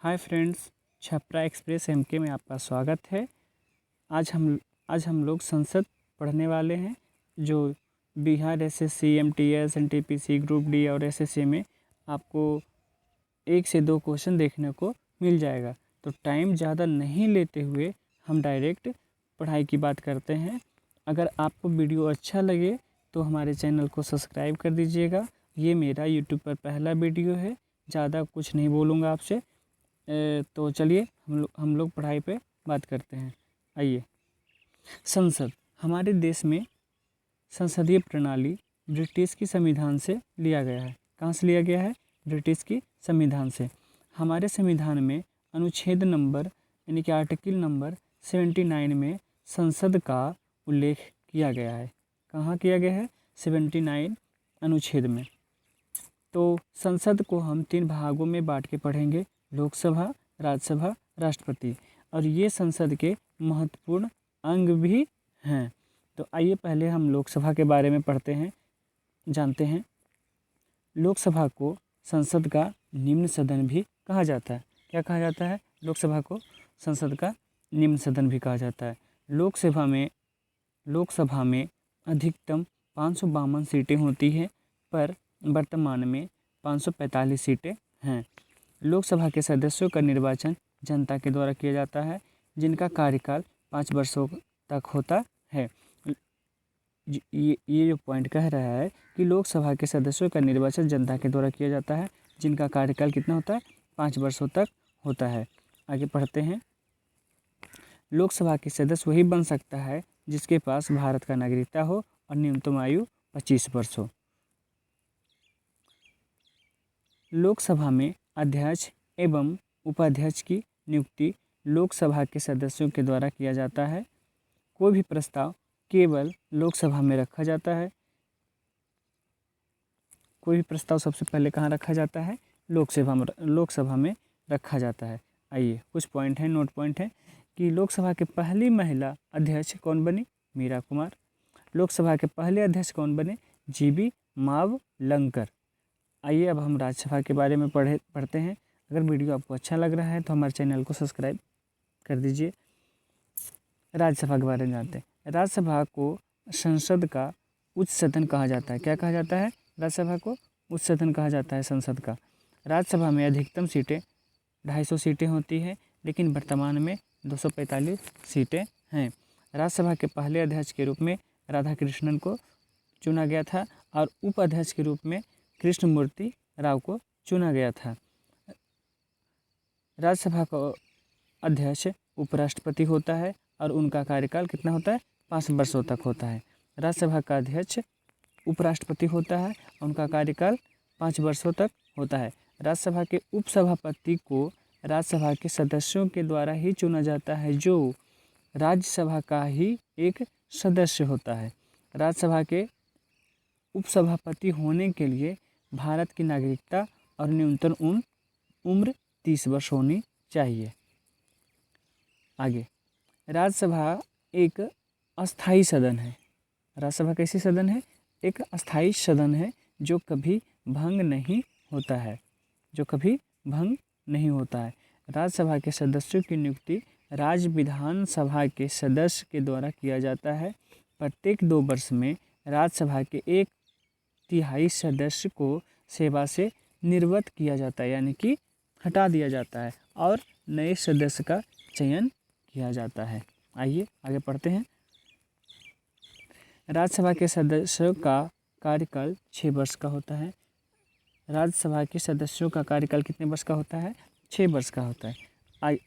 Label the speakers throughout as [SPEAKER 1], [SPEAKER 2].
[SPEAKER 1] हाय friends, Chhapra express MK में आपका स्वागत है। आज हम लोग संसद पढ़ने वाले हैं, जो Bihar SSC, MTS, NTPC, group D और एसएससी में आपको 1 से 2 क्वेश्चन देखने को मिल जाएगा। तो टाइम ज़्यादा नहीं लेते हुए हम डायरेक्ट पढ़ाई की बात करते हैं। अगर आपको वीडियो अच्छा लगे तो हमारे चैनल को सब्सक्राइब कर दीजिएगा। ये मेरा यूट्यूब पर पहला वीडियो है, ज़्यादा कुछ नहीं बोलूँगा आपसे। तो चलिए हम लोग पढ़ाई पे बात करते हैं। आइए, संसद हमारे देश में संसदीय प्रणाली ब्रिटिश की संविधान से लिया गया है। कहाँ से लिया गया है? ब्रिटिश की संविधान से। हमारे संविधान में अनुच्छेद नंबर यानी कि आर्टिकल नंबर 79 में संसद का उल्लेख किया गया है। कहाँ किया गया है? 79 अनुच्छेद में। तो संसद को हम 3 भागों में बांट के पढ़ेंगे: लोकसभा, राज्यसभा, राष्ट्रपति। और ये संसद के महत्वपूर्ण अंग भी हैं। तो आइए पहले हम लोकसभा के बारे में पढ़ते हैं, जानते हैं। लोकसभा को संसद का निम्न सदन भी कहा जाता है। क्या कहा जाता है? लोकसभा को संसद का निम्न सदन भी कहा जाता है। लोकसभा में अधिकतम 552 सीटें होती हैं, पर वर्तमान में 545 सीटें हैं। लोकसभा के सदस्यों का निर्वाचन जनता के द्वारा किया जाता है, जिनका कार्यकाल 5 वर्षों तक होता है। ये जो पॉइंट कह रहा है कि लोकसभा के सदस्यों का निर्वाचन जनता के द्वारा किया जाता है, जिनका कार्यकाल कितना होता है? 5 वर्षों तक होता है। आगे पढ़ते हैं। लोकसभा के सदस्य वही बन सकता है जिसके पास भारत का नागरिकता हो और न्यूनतम आयु 25 वर्ष हो। लोकसभा में अध्यक्ष एवं उपाध्यक्ष की नियुक्ति लोकसभा के सदस्यों के द्वारा किया जाता है। कोई भी प्रस्ताव केवल लोकसभा में रखा जाता है। कोई भी प्रस्ताव सबसे पहले कहाँ रखा जाता है? लोकसभा में रखा जाता है। आइए, कुछ पॉइंट हैं, नोट पॉइंट है कि लोकसभा के पहली महिला अध्यक्ष कौन बनी? मीरा कुमार। लोकसभा के पहले अध्यक्ष कौन बने? जीबी मावलंकर। आइए अब हम राज्यसभा के बारे में पढ़ते हैं। अगर वीडियो आपको अच्छा लग रहा है तो हमारे चैनल को सब्सक्राइब कर दीजिए। राज्यसभा के बारे में जानते हैं। राज्यसभा को संसद का उच्च सदन कहा जाता है। क्या कहा जाता है? राज्यसभा को उच्च सदन कहा जाता है, संसद का। राज्यसभा में अधिकतम सीटें 250 सीटें होती हैं, लेकिन वर्तमान में 245 सीटें हैं। राज्यसभा के पहले अध्यक्ष के रूप में राधाकृष्णन को चुना गया था और उपाध्यक्ष के रूप में कृष्णमूर्ति राव को चुना गया था। राज्यसभा का अध्यक्ष उपराष्ट्रपति होता है और उनका कार्यकाल कितना होता है? 5 वर्षों तक होता है। राज्यसभा का अध्यक्ष उपराष्ट्रपति होता है, उनका कार्यकाल 5 वर्षों तक होता है। राज्यसभा के उपसभापति को राज्यसभा के सदस्यों के द्वारा ही चुना जाता है, जो राज्यसभा का ही एक सदस्य होता है। राज्यसभा के उपसभापति होने के लिए भारत की नागरिकता और न्यूनतम उम्र 30 वर्ष होनी चाहिए। आगे, राज्यसभा एक अस्थाई सदन है। राज्यसभा कैसी सदन है? एक अस्थाई सदन है जो कभी भंग नहीं होता है, राज्यसभा के सदस्यों की नियुक्ति राज्य विधानसभा के सदस्य के द्वारा किया जाता है। प्रत्येक 2 वर्ष में राज्यसभा के 1/3 सदस्य को सेवा से निर्वृत्त किया जाता है, यानी कि हटा दिया जाता है, और नए सदस्य का चयन किया जाता है। आइए आगे पढ़ते हैं। राज्यसभा के सदस्यों का कार्यकाल 6 वर्ष का होता है। राज्यसभा के सदस्यों का कार्यकाल कितने वर्ष का होता है? 6 वर्ष का होता है।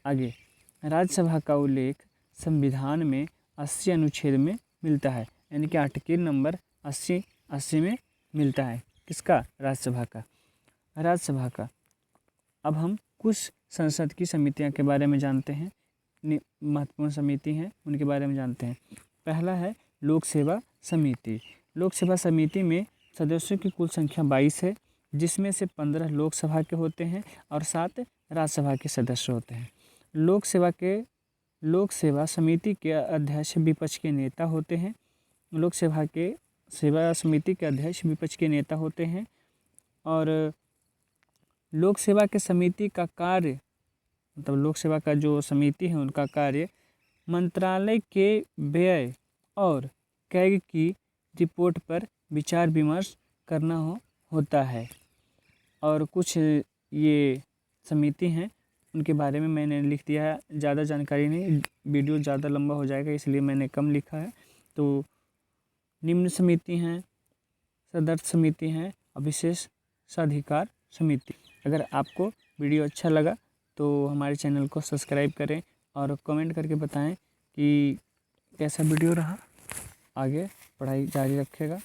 [SPEAKER 1] आगे, राज्यसभा का उल्लेख संविधान में 80 अनुच्छेद में मिलता है, यानी कि आर्टिकल नंबर 80 में मिलता है। किसका? राज्यसभा का। अब हम कुछ संसद की समितियों के बारे में जानते हैं। महत्वपूर्ण समिति हैं, उनके बारे में जानते हैं। पहला है लोक सेवा समिति। लोक सेवा समिति में सदस्यों की कुल संख्या 22 है, जिसमें से 15 लोकसभा के होते हैं और 7 राज्यसभा के सदस्य होते हैं। लोक सेवा समिति के अध्यक्ष विपक्ष के नेता होते हैं। सेवा समिति के अध्यक्ष विपक्ष के नेता होते हैं। और लोक सेवा के समिति का कार्य मतलब लोक सेवा का जो समिति है उनका कार्य मंत्रालय के व्यय और कैग की रिपोर्ट पर विचार विमर्श करना होता है। और कुछ ये समिति हैं उनके बारे में मैंने लिख दिया है, ज़्यादा जानकारी नहीं, वीडियो ज़्यादा लंबा हो जाएगा इसलिए मैंने कम लिखा है। तो निम्न समिति हैं, सदस्य समिति हैं और विशेषाधिकार समिति। अगर आपको वीडियो अच्छा लगा तो हमारे चैनल को सब्सक्राइब करें और कमेंट करके बताएं कि कैसा वीडियो रहा। आगे पढ़ाई जारी रखेगा।